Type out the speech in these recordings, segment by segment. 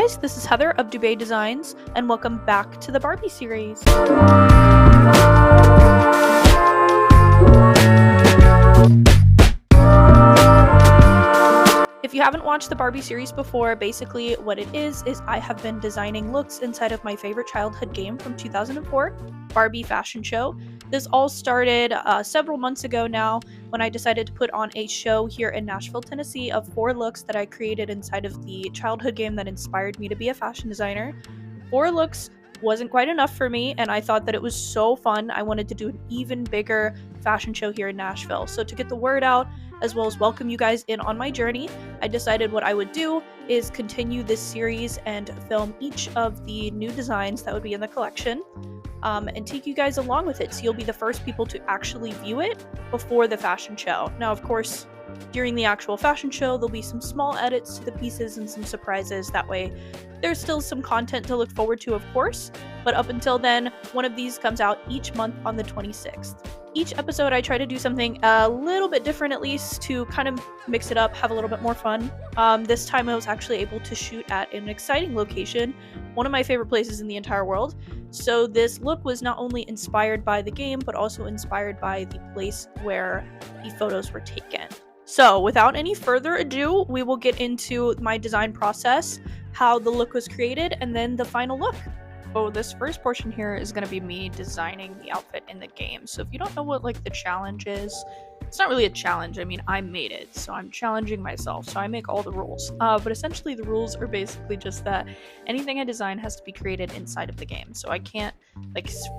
guys, this is Heather of Dubay Designs, and welcome back to the Barbie series. If you haven't watched the Barbie series before, basically what it is I have been designing looks inside of my favorite childhood game from 2004, Barbie Fashion Show. This all started several months ago now when I decided to put on a show here in Nashville, Tennessee of 4 looks that I created inside of the childhood game that inspired me to be a fashion designer. 4 looks wasn't quite enough for me, and I thought that it was so fun. I wanted to do an even bigger fashion show here in Nashville. So to get the word out, as well as welcome you guys in on my journey, I decided what I would do is continue this series and film each of the new designs that would be in the collection, and take you guys along with it, so you'll be the first people to actually view it before the fashion show. Now, of course, during the actual fashion show, there'll be some small edits to the pieces and some surprises. That way, there's still some content to look forward to, of course, but up until then, one of these comes out each month on the 26th. Each episode, I try to do something a little bit different, at least, to kind of mix it up, have a little bit more fun. This time I was actually able to shoot at an exciting location, one of my favorite places in the entire world. So this look was not only inspired by the game, but also inspired by the place where the photos were taken. So without any further ado, we will get into my design process, how the look was created, and then the final look. Oh, this first portion here is going to be me designing the outfit in the game. So if you don't know what the challenge is, it's not really a challenge. I mean, I made it, so I'm challenging myself. So I make all the rules. But essentially the rules are basically just that anything I design has to be created inside of the game. So I can't,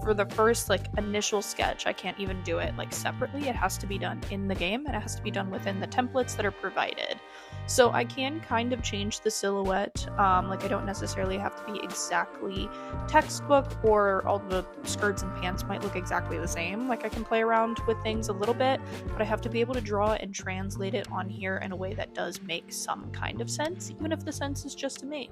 for the first initial sketch, I can't even do it separately. It has to be done in the game, and it has to be done within the templates that are provided. So I can kind of change the silhouette. I don't necessarily have to be exactly textbook, or all the skirts and pants might look exactly the same. I can play around with things a little bit, but I have to be able to draw and translate it on here in a way that does make some kind of sense, even if the sense is just to me.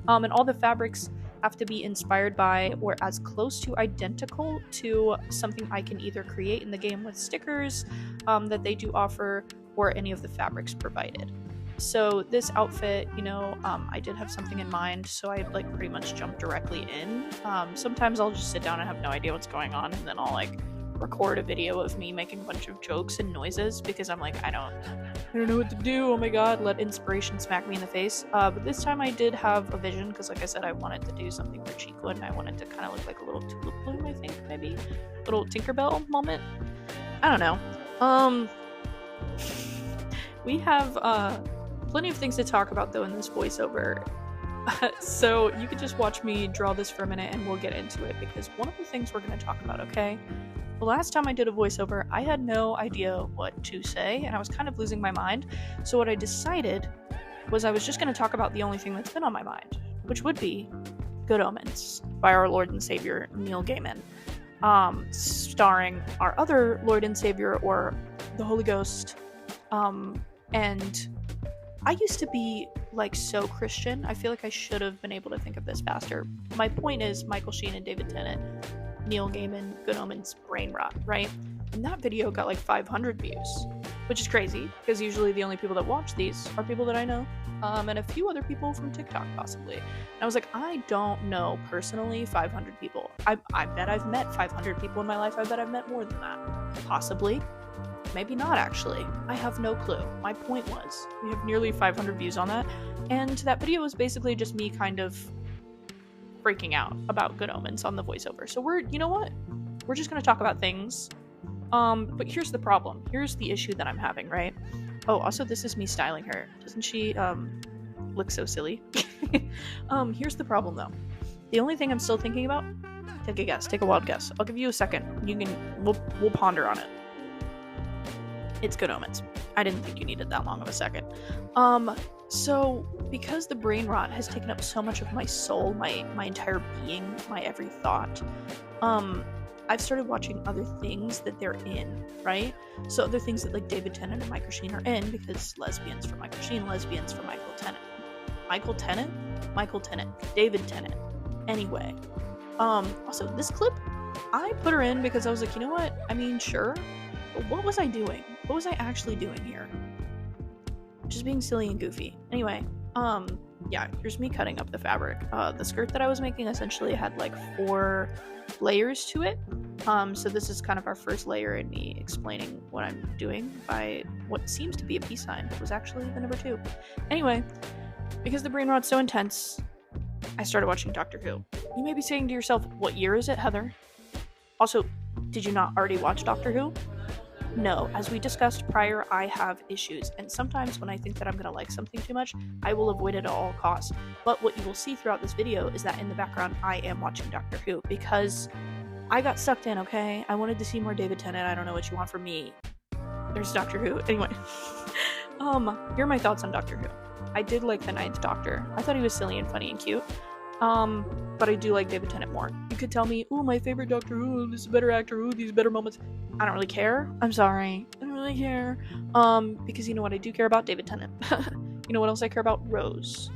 And all the fabrics have to be inspired by or as close to identical to something I can either create in the game with stickers that they do offer, or any of the fabrics provided. So this outfit, I did have something in mind, so I pretty much jumped directly in. Sometimes I'll just sit down and have no idea what's going on, and then I'll record a video of me making a bunch of jokes and noises because I'm I don't know what to do. Oh my god, let inspiration smack me in the face. But this time I did have a vision, because I said, I wanted to do something for Cheekwood, and I wanted to kind of look like a little tulip bloom, I think, maybe. Little Tinkerbell moment. I don't know. We have plenty of things to talk about though in this voiceover. So you could just watch me draw this for a minute and we'll get into it, because one of the things we're going to talk about, okay? The last time I did a voiceover, I had no idea what to say, and I was kind of losing my mind. So what I decided was I was just going to talk about the only thing that's been on my mind, which would be Good Omens by our Lord and Savior Neil Gaiman, starring our other Lord and Savior, or the Holy Ghost. And I used to be so Christian. I feel like I should have been able to think of this faster. My point is Michael Sheen and David Tennant, Neil Gaiman, Good Omens, Brain Rot, right? And that video got 500 views, which is crazy, because usually the only people that watch these are people that I know, and a few other people from TikTok possibly. And I was I don't know personally 500 people. I bet I've met 500 people in my life. I bet I've met more than that. Possibly. Maybe not, actually. I have no clue. My point was, we have nearly 500 views on that, and that video was basically just me kind of freaking out about Good Omens on the voiceover. So you know what? We're just going to talk about things. But here's the problem. Here's the issue that I'm having, right? Oh, also, this is me styling her. Doesn't she, look so silly? Here's the problem, though. The only thing I'm still thinking about, take a guess, take a wild guess. I'll give you a second. We'll ponder on it. It's Good Omens. I didn't think you needed that long of a second. So because the brain rot has taken up so much of my soul, my entire being, my every thought, I've started watching other things that they're in, right? So other things that David Tennant and Michael Sheen are in, because lesbians for Michael Sheen, lesbians for Michael Tennant. Michael Tennant. David Tennant. Anyway. Also, this clip, I put her in because I was you know what? I mean, sure. But what was I doing? What was I actually doing here? Just being silly and goofy. Anyway, yeah, here's me cutting up the fabric. The skirt that I was making essentially had like 4 layers to it. So this is kind of our first layer in me explaining what I'm doing by what seems to be a peace sign. It was actually the number 2. Anyway, because the brain rot's so intense, I started watching Doctor Who. You may be saying to yourself, what year is it, Heather? Also, did you not already watch Doctor Who? No, as we discussed prior, I have issues, and sometimes when I think that I'm gonna like something too much, I will avoid it at all costs. But what you will see throughout this video is that in the background, I am watching Doctor Who, because I got sucked in, okay? I wanted to see more David Tennant. I don't know what you want from me. There's Doctor Who. Anyway, here are my thoughts on Doctor Who. I did like the 9th Doctor. I thought he was silly and funny and cute. But I do like David Tennant more. You could tell me, ooh, my favorite Doctor Who, this is a better actor, ooh, these better moments. I don't really care. I'm sorry. I don't really care. Because you know what I do care about? David Tennant. You know what else I care about? Rose.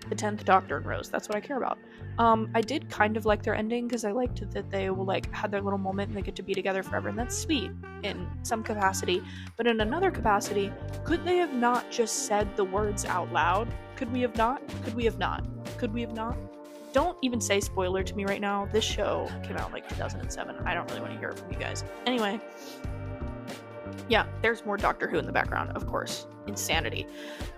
The 10th Doctor and Rose. That's what I care about. I did kind of like their ending because I liked that they will like had their little moment and they get to be together forever, and that's sweet in some capacity. But in another capacity, could they have not just said the words out loud? Could we have not? Could we have not? Could we have not? Don't even say spoiler to me right now. This show came out in like 2007. I don't really want to hear it from you guys. Anyway, yeah, there's more Doctor Who in the background, of course. Insanity.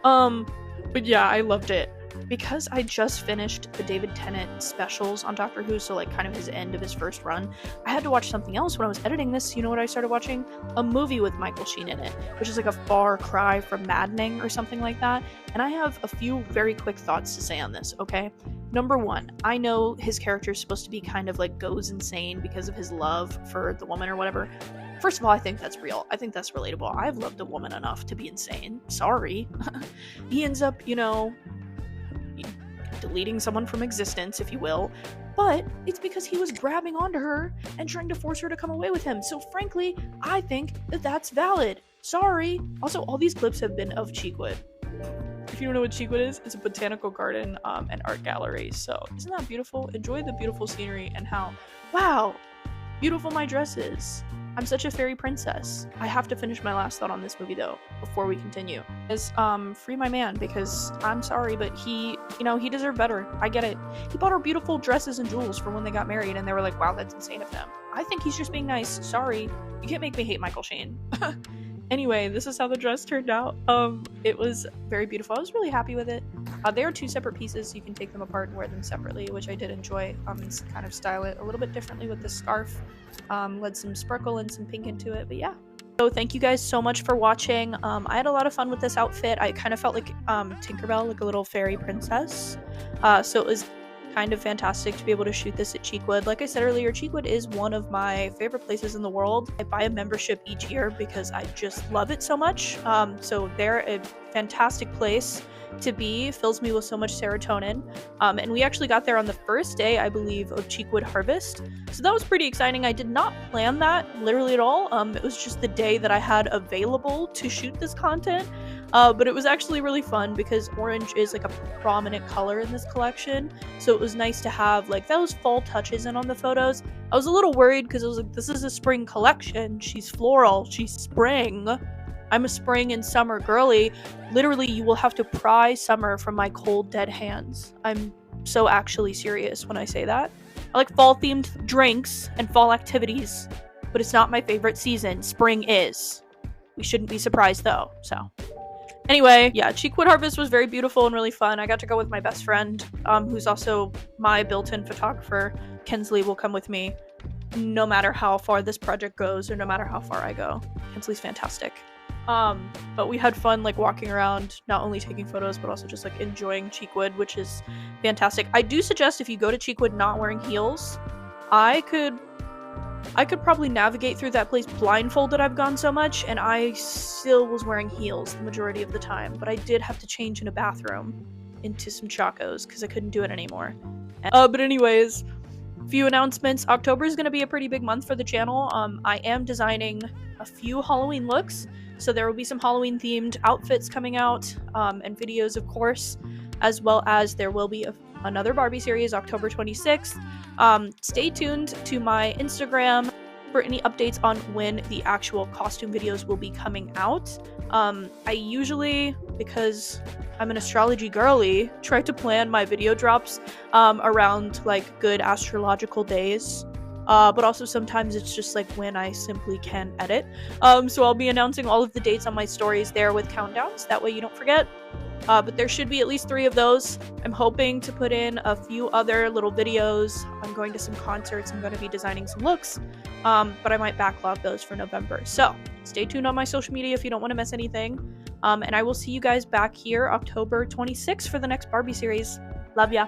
But yeah, I loved it. Because I just finished the David Tennant specials on Doctor Who, so like kind of his end of his first run, I had to watch something else when I was editing this. You know what I started watching? A movie with Michael Sheen in it, which is like a far cry from Maddening or something like that. And I have a few very quick thoughts to say on this, okay? Number 1, I know his character is supposed to be kind of like goes insane because of his love for the woman or whatever. First of all, I think that's real. I think that's relatable. I've loved a woman enough to be insane. Sorry. He ends up, you know, deleting someone from existence, if you will, but it's because he was grabbing onto her and trying to force her to come away with him. So frankly, I think that that's valid. Sorry. Also, all these clips have been of Cheekwood. If you don't know what Cheekwood is, it's a botanical garden and art gallery. So isn't that beautiful? Enjoy the beautiful scenery and how, wow, beautiful my dress is. I'm such a fairy princess. I have to finish my last thought on this movie though, before we continue. Is free my man, because I'm sorry, but he, you know, he deserved better. I get it. He bought her beautiful dresses and jewels for when they got married, and they were like, wow, that's insane of them. I think he's just being nice. Sorry. You can't make me hate Michael Sheen. Anyway, this is how the dress turned out. It was very beautiful. I was really happy with it. They are 2 separate pieces. You can take them apart and wear them separately, which I did enjoy. And kind of style it a little bit differently with the scarf. Led some sparkle and some pink into it, but yeah. So thank you guys so much for watching. I had a lot of fun with this outfit. I kind of felt like Tinkerbell, like a little fairy princess. So it was kind of fantastic to be able to shoot this at Cheekwood. Like I said earlier, Cheekwood is one of my favorite places in the world. I buy a membership each year because I just love it so much. So they're a fantastic place to be, fills me with so much serotonin. And we actually got there on the first day, I believe, of Cheekwood Harvest. So that was pretty exciting. I did not plan that literally at all. It was just the day that I had available to shoot this content. But it was actually really fun because orange is like a prominent color in this collection. So it was nice to have like those fall touches in on the photos. I was a little worried because I was like, this is a spring collection. She's floral. She's spring. I'm a spring and summer girly. Literally, you will have to pry summer from my cold, dead hands. I'm so actually serious when I say that. I like fall-themed drinks and fall activities, but it's not my favorite season. Spring is. We shouldn't be surprised, though, so. Anyway, yeah, Cheekwood Harvest was very beautiful and really fun. I got to go with my best friend, who's also my built-in photographer. Kensley will come with me no matter how far this project goes or no matter how far I go. Kensley's fantastic. But we had fun like walking around, not only taking photos, but also just like enjoying Cheekwood, which is fantastic. I do suggest if you go to Cheekwood not wearing heels, I could probably navigate through that place blindfolded. I've gone so much, and I still was wearing heels the majority of the time, but I did have to change in a bathroom into some chacos because I couldn't do it anymore. But anyways, few announcements. October is going to be a pretty big month for the channel. I am designing a few Halloween looks, so there will be some Halloween themed outfits coming out, and videos of course, as well as there will be another Barbie series October 26th. Stay tuned to my Instagram for any updates on when the actual costume videos will be coming out. I usually, because I'm an astrology girly, try to plan my video drops around like good astrological days. But also sometimes it's just like when I simply can edit. So I'll be announcing all of the dates on my stories there with countdowns. That way you don't forget. But there should be at least 3 of those. I'm hoping to put in a few other little videos. I'm going to some concerts. I'm going to be designing some looks. But I might backlog those for November. So stay tuned on my social media if you don't want to miss anything. And I will see you guys back here October 26th for the next Barbie series. Love ya.